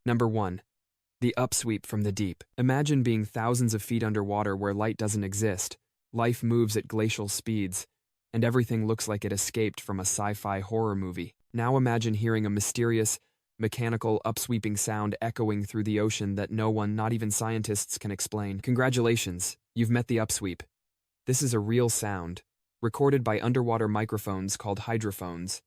Number 1. The upsweep from the deep. Imagine being thousands of feet underwater where light doesn't exist, life moves at glacial speeds, and everything looks like it escaped from a sci-fi horror movie. Now imagine hearing a mysterious, mechanical, upsweeping sound echoing through the ocean that no one, not even scientists, can explain. Congratulations, you've met the upsweep. This is a real sound, recorded by underwater microphones called hydrophones.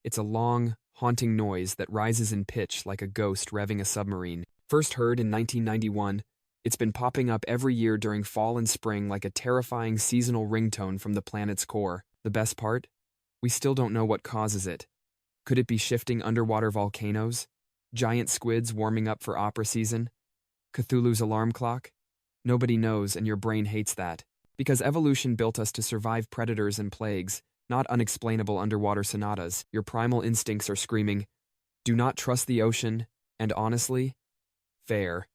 It's a long, haunting noise that rises in pitch like a ghost revving a submarine. First heard in 1991, it's been popping up every year during fall and spring like a terrifying seasonal ringtone from the planet's core. The best part? We still don't know what causes it. Could it be shifting underwater volcanoes? Giant squids warming up for opera season? Cthulhu's alarm clock? Nobody knows, and your brain hates that. Because evolution built us to survive predators and plagues, not unexplainable underwater sonatas. Your primal instincts are screaming, "Do not trust the ocean," and honestly, fair.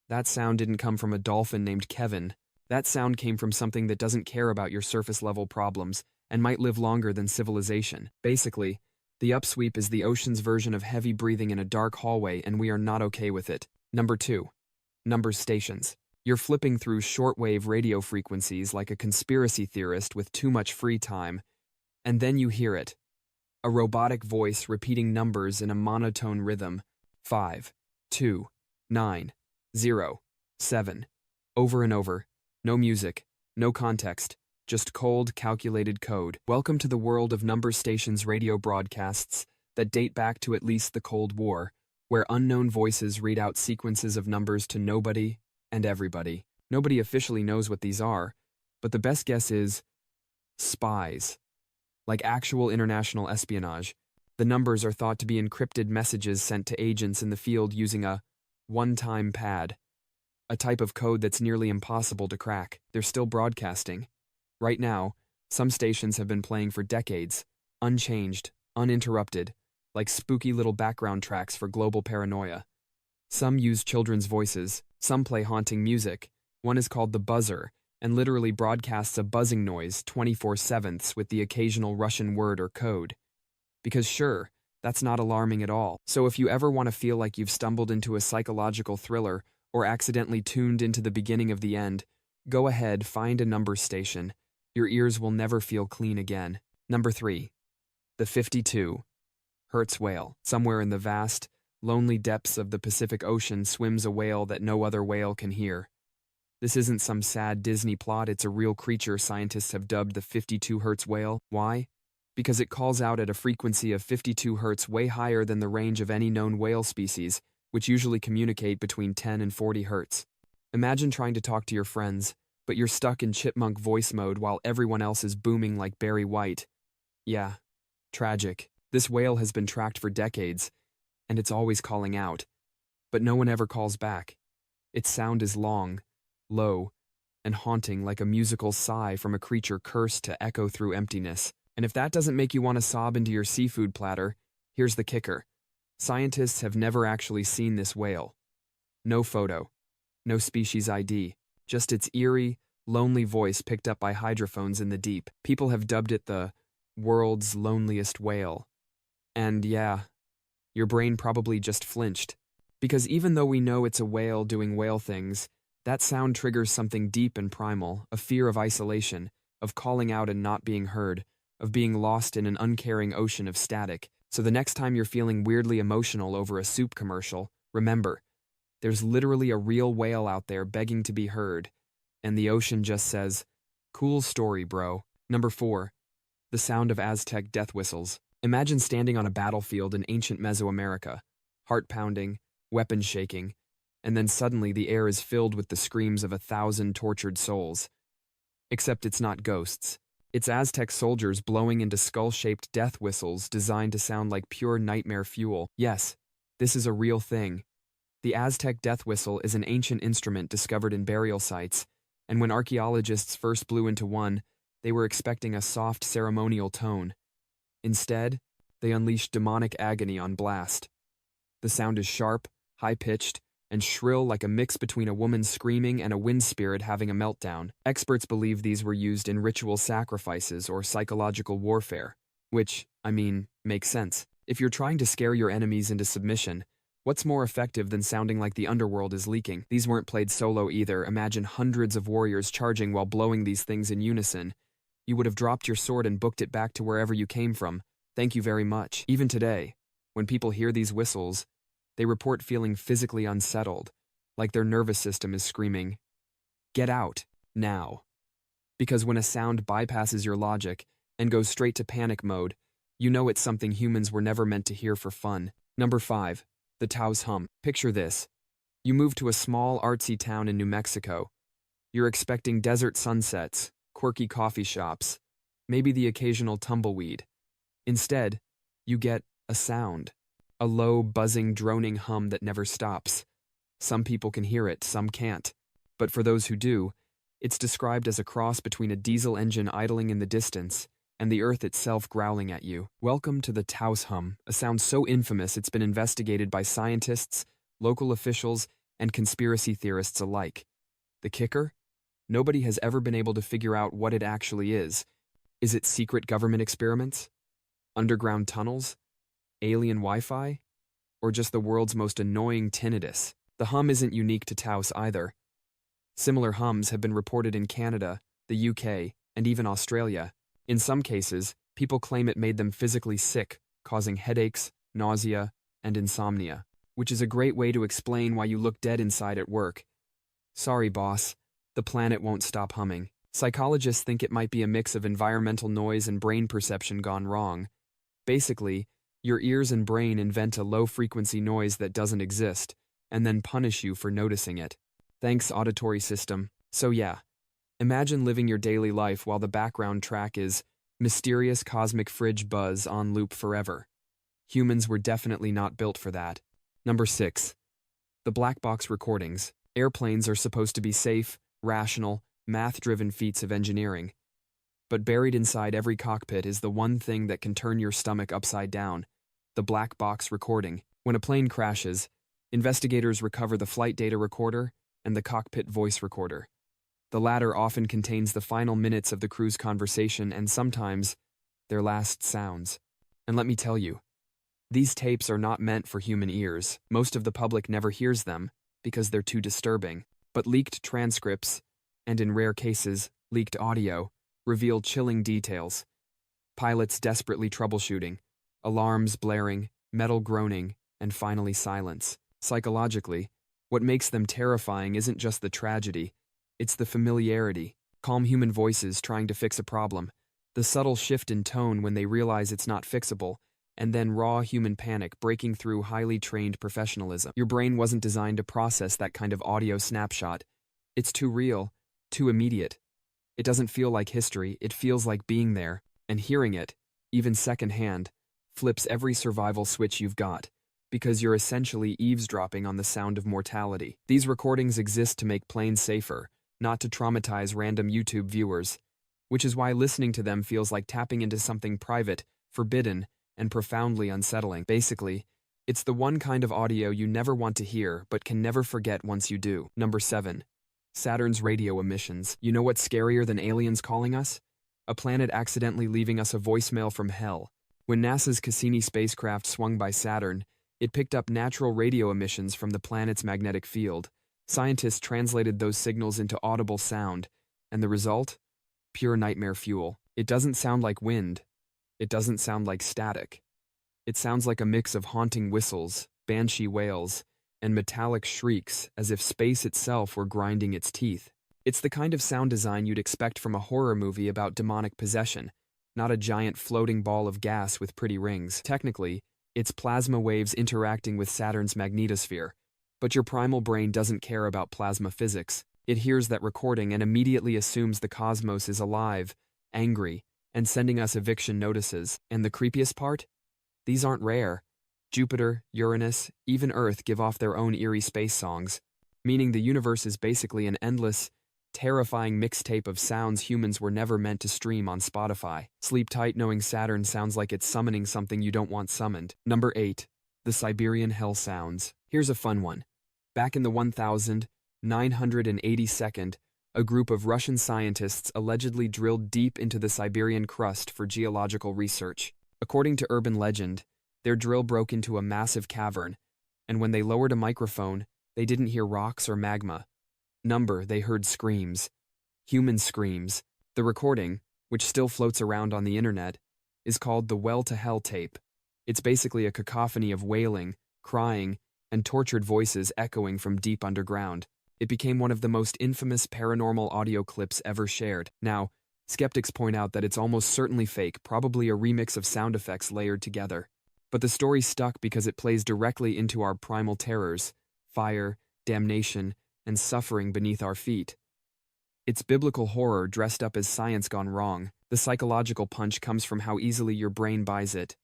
That sound didn't come from a dolphin named Kevin. That sound came from something that doesn't care about your surface-level problems and might live longer than civilization. Basically, the upsweep is the ocean's version of heavy breathing in a dark hallway, and we are not okay with it. Number 2. Number stations. You're flipping through shortwave radio frequencies like a conspiracy theorist with too much free time, and then you hear it. A robotic voice repeating numbers in a monotone rhythm. 5, 2, 9, 0, 7. Over and over. No music, no context, just cold, calculated code. Welcome to the world of number stations radio broadcasts that date back to at least the Cold War, where unknown voices read out sequences of numbers to nobody and everybody. Nobody officially knows what these are, but the best guess is spies. Like actual international espionage, the numbers are thought to be encrypted messages sent to agents in the field using a one-time pad, a type of code that's nearly impossible to crack. They're still broadcasting. Right now, some stations have been playing for decades, unchanged, uninterrupted, like spooky little background tracks for global paranoia. Some use children's voices, some play haunting music. One is called the buzzer, and literally broadcasts a buzzing noise 24/7 with the occasional Russian word or code. Because sure, that's not alarming at all. So if you ever want to feel like you've stumbled into a psychological thriller or accidentally tuned into the beginning of the end, go ahead, find a number station. Your ears will never feel clean again. Number 3. The 52 Hertz whale. Somewhere in the vast, lonely depths of the Pacific Ocean swims a whale that no other whale can hear. This isn't some sad Disney plot, it's a real creature scientists have dubbed the 52 Hertz whale. Why? Because it calls out at a frequency of 52 Hertz, way higher than the range of any known whale species, which usually communicate between 10 and 40 Hertz. Imagine trying to talk to your friends, but you're stuck in chipmunk voice mode while everyone else is booming like Barry White. Yeah, tragic. This whale has been tracked for decades, and it's always calling out. But no one ever calls back. Its sound is long, low, and haunting like a musical sigh from a creature cursed to echo through emptiness. And if that doesn't make you want to sob into your seafood platter, here's the kicker. Scientists have never actually seen this whale. No photo, no species ID, just its eerie, lonely voice picked up by hydrophones in the deep. People have dubbed it the world's loneliest whale. And yeah, your brain probably just flinched. Because even though we know it's a whale doing whale things, that sound triggers something deep and primal, a fear of isolation, of calling out and not being heard, of being lost in an uncaring ocean of static. So the next time you're feeling weirdly emotional over a soup commercial, remember, there's literally a real whale out there begging to be heard, and the ocean just says, "Cool story, bro." Number 4. The sound of Aztec death whistles. Imagine standing on a battlefield in ancient Mesoamerica, heart pounding, weapons shaking, and then suddenly the air is filled with the screams of 1,000 tortured souls. Except it's not ghosts. It's Aztec soldiers blowing into skull-shaped death whistles designed to sound like pure nightmare fuel. Yes, this is a real thing. The Aztec death whistle is an ancient instrument discovered in burial sites, and when archaeologists first blew into one, they were expecting a soft ceremonial tone. Instead, they unleashed demonic agony on blast. The sound is sharp, high-pitched, and shrill like a mix between a woman screaming and a wind spirit having a meltdown. Experts believe these were used in ritual sacrifices or psychological warfare, which, makes sense. If you're trying to scare your enemies into submission, What's more effective than sounding like the underworld is leaking? These weren't played solo either. Imagine hundreds of warriors charging while blowing these things in unison. You would have dropped your sword and booked it back to wherever you came from. Thank you very much. Even today, when people hear these whistles, they report feeling physically unsettled, like their nervous system is screaming, "Get out, now." Because when a sound bypasses your logic and goes straight to panic mode, you know it's something humans were never meant to hear for fun. Number 5. The Taos Hum. Picture this. You move to a small, artsy town in New Mexico. You're expecting desert sunsets, quirky coffee shops, maybe the occasional tumbleweed. Instead, you get a sound. A low, buzzing, droning hum that never stops. Some people can hear it, some can't. But for those who do, it's described as a cross between a diesel engine idling in the distance and the earth itself growling at you. Welcome to the Taos Hum, a sound so infamous it's been investigated by scientists, local officials, and conspiracy theorists alike. The kicker? Nobody has ever been able to figure out what it actually is. Is it secret government experiments? Underground tunnels? Alien Wi-Fi? Or just the world's most annoying tinnitus? The hum isn't unique to Taos either. Similar hums have been reported in Canada, the UK, and even Australia. In some cases, people claim it made them physically sick, causing headaches, nausea, and insomnia, which is a great way to explain why you look dead inside at work. Sorry, boss, the planet won't stop humming. Psychologists think it might be a mix of environmental noise and brain perception gone wrong. Basically, your ears and brain invent a low-frequency noise that doesn't exist, and then punish you for noticing it. Thanks, auditory system. So yeah, imagine living your daily life while the background track is mysterious cosmic fridge buzz on loop forever. Humans were definitely not built for that. Number 6. The black box recordings. Airplanes are supposed to be safe, rational, math-driven feats of engineering. But buried inside every cockpit is the one thing that can turn your stomach upside down: the black box recording. When a plane crashes, investigators recover the flight data recorder and the cockpit voice recorder. The latter often contains the final minutes of the crew's conversation and sometimes their last sounds. And let me tell you, these tapes are not meant for human ears. Most of the public never hears them because they're too disturbing. But leaked transcripts, and in rare cases, leaked audio, reveal chilling details. Pilots desperately troubleshooting, alarms blaring, metal groaning, and finally silence. Psychologically, what makes them terrifying isn't just the tragedy, it's the familiarity. Calm human voices trying to fix a problem, the subtle shift in tone when they realize it's not fixable, and then raw human panic breaking through highly trained professionalism. Your brain wasn't designed to process that kind of audio snapshot. It's too real, too immediate. It doesn't feel like history, it feels like being there, and hearing it, even secondhand, flips every survival switch you've got, because you're essentially eavesdropping on the sound of mortality. These recordings exist to make planes safer, not to traumatize random YouTube viewers, which is why listening to them feels like tapping into something private, forbidden, and profoundly unsettling. Basically, it's the one kind of audio you never want to hear but can never forget once you do. Number 7. Saturn's radio emissions. You know what's scarier than aliens calling us? A planet accidentally leaving us a voicemail from hell. When NASA's Cassini spacecraft swung by Saturn, it picked up natural radio emissions from the planet's magnetic field. Scientists translated those signals into audible sound, and the result? Pure nightmare fuel. It doesn't sound like wind. It doesn't sound like static. It sounds like a mix of haunting whistles, banshee wails, and metallic shrieks as if space itself were grinding its teeth. It's the kind of sound design you'd expect from a horror movie about demonic possession, not a giant floating ball of gas with pretty rings. Technically, it's plasma waves interacting with Saturn's magnetosphere, but your primal brain doesn't care about plasma physics. It hears that recording and immediately assumes the cosmos is alive, angry, and sending us eviction notices. And the creepiest part? These aren't rare. Jupiter, Uranus, even Earth give off their own eerie space songs, meaning the universe is basically an endless, terrifying mixtape of sounds humans were never meant to stream on Spotify. Sleep tight knowing Saturn sounds like it's summoning something you don't want summoned. Number 8. The Siberian Hell Sounds. Here's a fun one. Back in the 1982nd, a group of Russian scientists allegedly drilled deep into the Siberian crust for geological research. According to urban legend, their drill broke into a massive cavern, And when they lowered a microphone, they didn't hear rocks or magma. They heard screams. Human screams. The recording, which still floats around on the internet, is called the Well to Hell tape. It's basically a cacophony of wailing, crying, and tortured voices echoing from deep underground. It became one of the most infamous paranormal audio clips ever shared. Now, skeptics point out that it's almost certainly fake, probably a remix of sound effects layered together. But the story stuck because it plays directly into our primal terrors: fire, damnation, and suffering beneath our feet. It's biblical horror dressed up as science gone wrong. The psychological punch comes from how easily your brain buys it.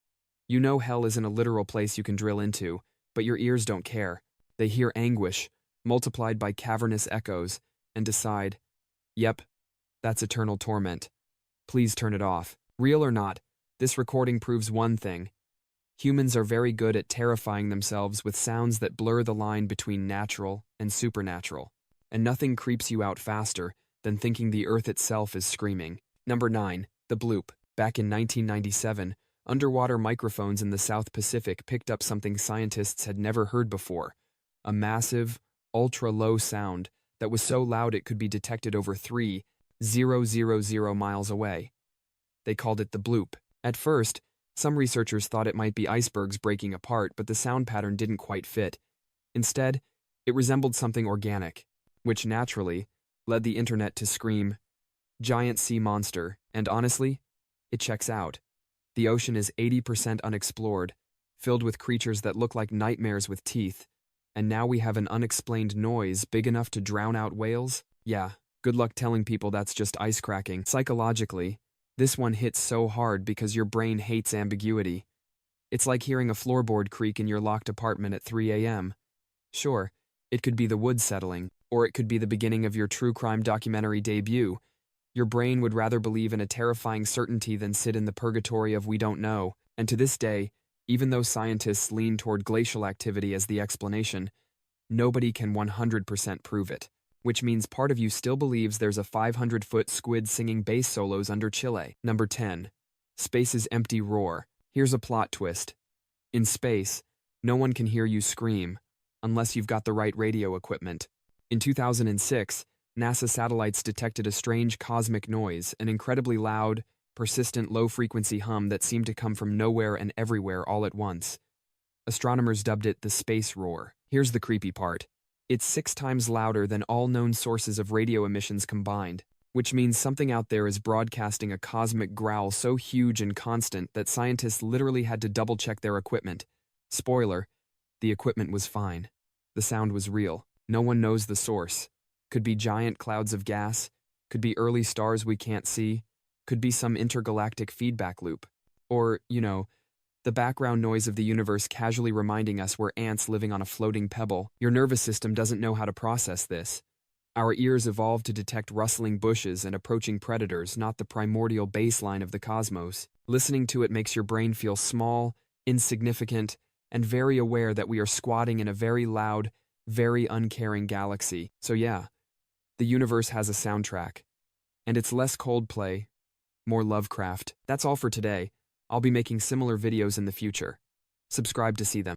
You know hell isn't a literal place you can drill into, but your ears don't care. They hear anguish, multiplied by cavernous echoes, and decide, yep, that's eternal torment. Please turn it off. Real or not, this recording proves one thing. Humans are very good at terrifying themselves with sounds that blur the line between natural and supernatural. And nothing creeps you out faster than thinking the earth itself is screaming. Number 9. The Bloop. Back in 1997, underwater microphones in the South Pacific picked up something scientists had never heard before: a massive, ultra-low sound that was so loud it could be detected over 3,000 miles away. They called it the Bloop. At first, some researchers thought it might be icebergs breaking apart, but the sound pattern didn't quite fit. Instead, it resembled something organic, which naturally led the internet to scream, "Giant sea monster," and honestly, it checks out. The ocean is 80% unexplored, filled with creatures that look like nightmares with teeth, and now we have an unexplained noise big enough to drown out whales? Yeah, good luck telling people that's just ice cracking. Psychologically, this one hits so hard because your brain hates ambiguity. It's like hearing a floorboard creak in your locked apartment at 3 a.m. Sure, it could be the wood settling, or it could be the beginning of your true crime documentary debut. Your brain would rather believe in a terrifying certainty than sit in the purgatory of we don't know. And to this day, even though scientists lean toward glacial activity as the explanation, nobody can 100% prove it. Which means part of you still believes there's a 500-foot squid singing bass solos under Chile. Number 10. Space's empty roar. Here's a plot twist. In space, no one can hear you scream, unless you've got the right radio equipment. In 2006, NASA satellites detected a strange cosmic noise, an incredibly loud, persistent low-frequency hum that seemed to come from nowhere and everywhere all at once. Astronomers dubbed it the space roar. Here's the creepy part. It's 6 times louder than all known sources of radio emissions combined, which means something out there is broadcasting a cosmic growl so huge and constant that scientists literally had to double-check their equipment. Spoiler, the equipment was fine. The sound was real. No one knows the source. Could be giant clouds of gas, could be early stars we can't see, could be some intergalactic feedback loop. Or, the background noise of the universe casually reminding us we're ants living on a floating pebble. Your nervous system doesn't know how to process this. Our ears evolved to detect rustling bushes and approaching predators, not the primordial baseline of the cosmos. Listening to it makes your brain feel small, insignificant, and very aware that we are squatting in a very loud, very uncaring galaxy. So yeah, the universe has a soundtrack. And it's less Coldplay, more Lovecraft. That's all for today. I'll be making similar videos in the future. Subscribe to see them.